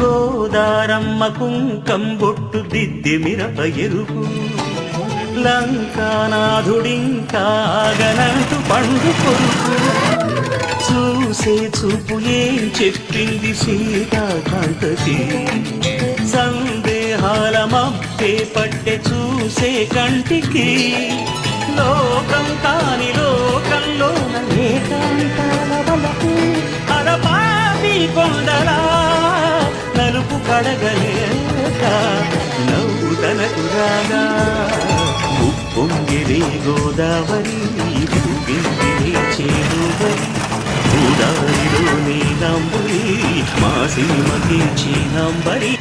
గోదారమ్మ కుంకంబొట్టు దిద్దె మిరప ఎరుపు లంకానాథుడింకాగనంటూ పండు కొరుకు చూసే చూపు ఏం చెప్పింది సీతాకాంతకి సందేహాల మబ్బే పట్టె చూసే కంటికి లోకం కాని లోకంలోన ఏకాంతాల వలపు అరపాపి కొండలా నలుపు కడగలేక నవ్వు తనకు రాగా ఉప్పొంగిరే గోదావరి ఊగిందిరే చేరువరి గోదావరిలో నీలంబరి మా సీమకి చీనంబరి